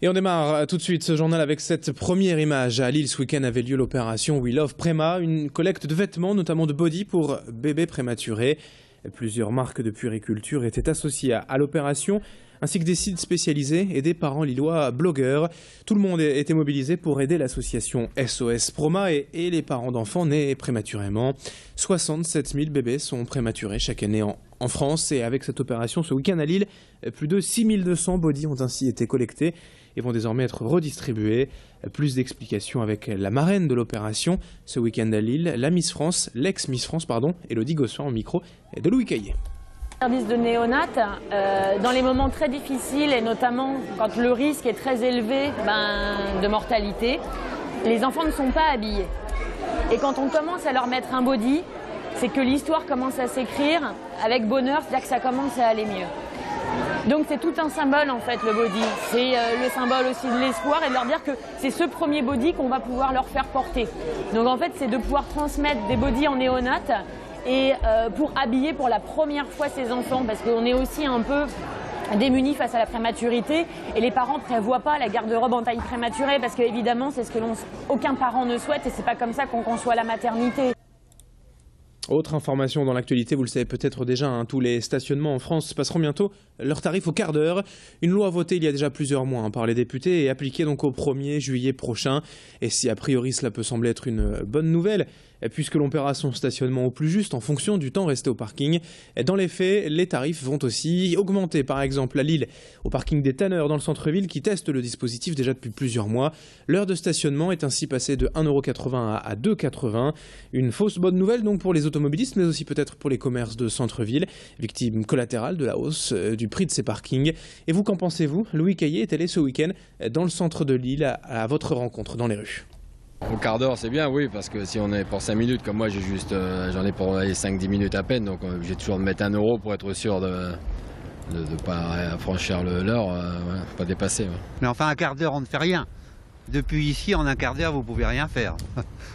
Et on démarre tout de suite ce journal avec cette première image. À Lille, ce week-end avait lieu l'opération We Love Préma, une collecte de vêtements, notamment de body pour bébés prématurés. Plusieurs marques de puériculture étaient associées à l'opération, ainsi que des sites spécialisés et des parents lillois blogueurs. Tout le monde était mobilisé pour aider l'association SOS Proma et les parents d'enfants nés prématurément. 67 000 bébés sont prématurés chaque année en France, et avec cette opération ce week-end à Lille, plus de 6200 body ont ainsi été collectés et vont désormais être redistribués. Plus d'explications avec la marraine de l'opération ce week-end à Lille, la Miss France, l'ex-Miss France, Élodie Gossuin au micro de Louis Caillé. Service de néonat, dans les moments très difficiles et notamment quand le risque est très élevé de mortalité, les enfants ne sont pas habillés. Et quand on commence à leur mettre un body, c'est que l'histoire commence à s'écrire avec bonheur, c'est-à-dire que ça commence à aller mieux. Donc c'est tout un symbole en fait le body, c'est le symbole aussi de l'espoir et de leur dire que c'est ce premier body qu'on va pouvoir leur faire porter. Donc en fait c'est de pouvoir transmettre des bodys en néonat et pour habiller pour la première fois ces enfants, parce qu'on est aussi un peu démunis face à la prématurité et les parents ne prévoient pas la garde-robe en taille prématurée parce qu'évidemment c'est ce que aucun parent ne souhaite et c'est pas comme ça qu'on conçoit la maternité. Autre information dans l'actualité, vous le savez peut-être déjà, tous les stationnements en France passeront bientôt leur tarif au quart d'heure. Une loi votée il y a déjà plusieurs mois par les députés et appliquée donc au 1er juillet prochain. Et si a priori cela peut sembler être une bonne nouvelle, puisque l'on paiera son stationnement au plus juste en fonction du temps resté au parking, dans les faits, les tarifs vont aussi augmenter. Par exemple à Lille, au parking des Tanneurs dans le centre-ville qui teste le dispositif déjà depuis plusieurs mois, l'heure de stationnement est ainsi passée de 1,80 € à 2,80 €. Une fausse bonne nouvelle donc pour les automobilistes, mais aussi peut-être pour les commerces de centre-ville, victimes collatérales de la hausse du prix de ces parkings. Et vous, qu'en pensez-vous? Louis Caillé est allé ce week-end dans le centre de Lille à votre rencontre dans les rues. Au quart d'heure, c'est bien, oui, parce que si on est pour 5 minutes, comme moi, j'en ai pour 5-10 minutes à peine, donc j'ai toujours de mettre 1 € pour être sûr de ne pas franchir l'heure, pas dépasser. Ouais. Mais enfin, un quart d'heure, on ne fait rien. Depuis ici, en un quart d'heure, vous ne pouvez rien faire.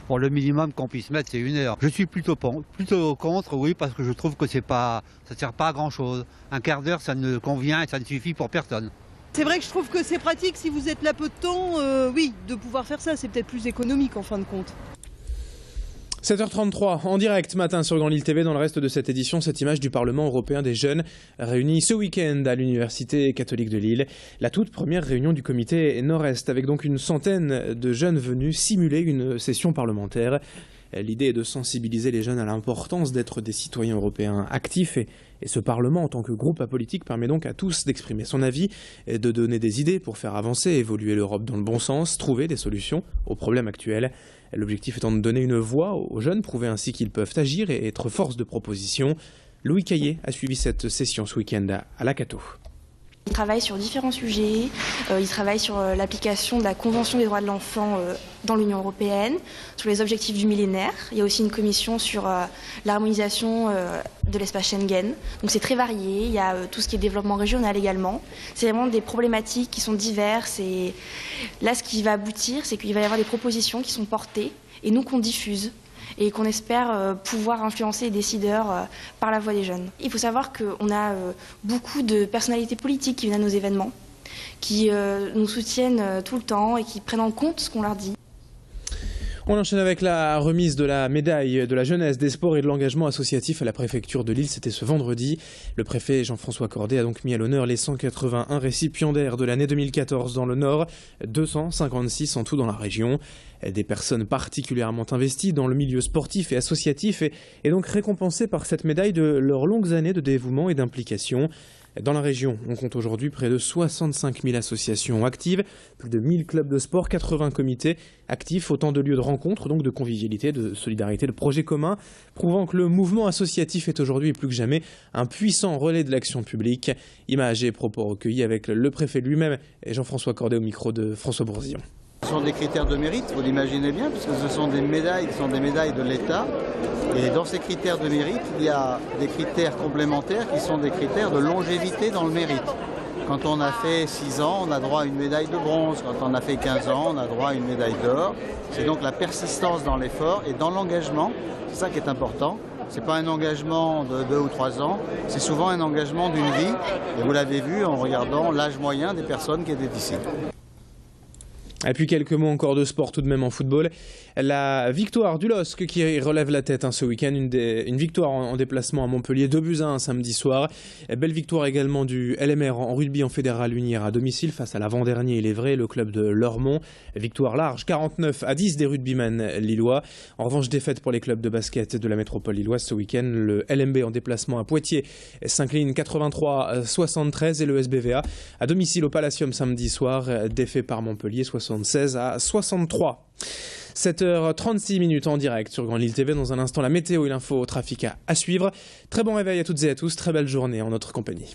Bon, le minimum qu'on puisse mettre, c'est 1 heure. Je suis plutôt contre, oui, parce que je trouve que ça ne sert pas à grand-chose. Un quart d'heure, ça ne convient et ça ne suffit pour personne. C'est vrai que je trouve que c'est pratique si vous êtes là peu de temps, oui, de pouvoir faire ça, c'est peut-être plus économique en fin de compte. 7h33, en direct matin sur Grand Lille TV. Dans le reste de cette édition, cette image du Parlement européen des jeunes réunis ce week-end à l'Université catholique de Lille. La toute première réunion du comité Nord-Est, avec donc une centaine de jeunes venus simuler une session parlementaire. L'idée est de sensibiliser les jeunes à l'importance d'être des citoyens européens actifs et ce Parlement en tant que groupe politique permet donc à tous d'exprimer son avis, et de donner des idées pour faire avancer et évoluer l'Europe dans le bon sens, trouver des solutions aux problèmes actuels. L'objectif étant de donner une voix aux jeunes, prouver ainsi qu'ils peuvent agir et être force de proposition. Louis Caillé a suivi cette session ce week-end à la Cato. Il travaille sur différents sujets, il travaille sur l'application de la Convention des droits de l'enfant dans l'Union européenne, sur les objectifs du millénaire. Il y a aussi une commission sur l'harmonisation de l'espace Schengen. Donc c'est très varié, il y a tout ce qui est développement régional également. C'est vraiment des problématiques qui sont diverses et là ce qui va aboutir, c'est qu'il va y avoir des propositions qui sont portées et nous qu'on diffuse et qu'on espère pouvoir influencer les décideurs par la voix des jeunes. Il faut savoir qu'on a beaucoup de personnalités politiques qui viennent à nos événements, qui nous soutiennent tout le temps et qui prennent en compte ce qu'on leur dit. On enchaîne avec la remise de la médaille de la jeunesse, des sports et de l'engagement associatif à la préfecture de Lille. C'était ce vendredi. Le préfet Jean-François Cordet a donc mis à l'honneur les 181 récipiendaires de l'année 2014 dans le Nord, 256 en tout dans la région. Des personnes particulièrement investies dans le milieu sportif et associatif et donc récompensées par cette médaille de leurs longues années de dévouement et d'implication. Dans la région, on compte aujourd'hui près de 65 000 associations actives, plus de 1000 clubs de sport, 80 comités actifs, autant de lieux de rencontre, donc de convivialité, de solidarité, de projets communs, prouvant que le mouvement associatif est aujourd'hui plus que jamais un puissant relais de l'action publique. Images et propos recueillis avec le préfet lui-même et Jean-François Cordet au micro de François Bourzillon. Ce sont des critères de mérite, vous l'imaginez bien, puisque ce sont des médailles qui sont des médailles de l'État. Et dans ces critères de mérite, il y a des critères complémentaires qui sont des critères de longévité dans le mérite. Quand on a fait 6 ans, on a droit à une médaille de bronze. Quand on a fait 15 ans, on a droit à une médaille d'or. C'est donc la persistance dans l'effort et dans l'engagement. C'est ça qui est important. Ce n'est pas un engagement de 2 ou 3 ans, c'est souvent un engagement d'une vie. Et vous l'avez vu en regardant l'âge moyen des personnes qui étaient ici. Et puis quelques mots encore de sport tout de même en football. La victoire du LOSC qui relève la tête ce week-end, une victoire en déplacement à Montpellier, 2-1 samedi soir. Belle victoire également du LMR en rugby en fédéral unique à domicile face à l'avant-dernier, il est vrai, le club de Lormont. Victoire large, 49-10 des rugbymen lillois. En revanche, défaite pour les clubs de basket de la métropole lilloise ce week-end. Le LMB en déplacement à Poitiers s'incline 83-73 et le SBVA à domicile au Palacium samedi soir, défait par Montpellier 76-63. 7h36 en direct sur Grand Lille TV. Dans un instant, la météo et l'info au trafic à suivre. Très bon réveil à toutes et à tous, très belle journée en notre compagnie.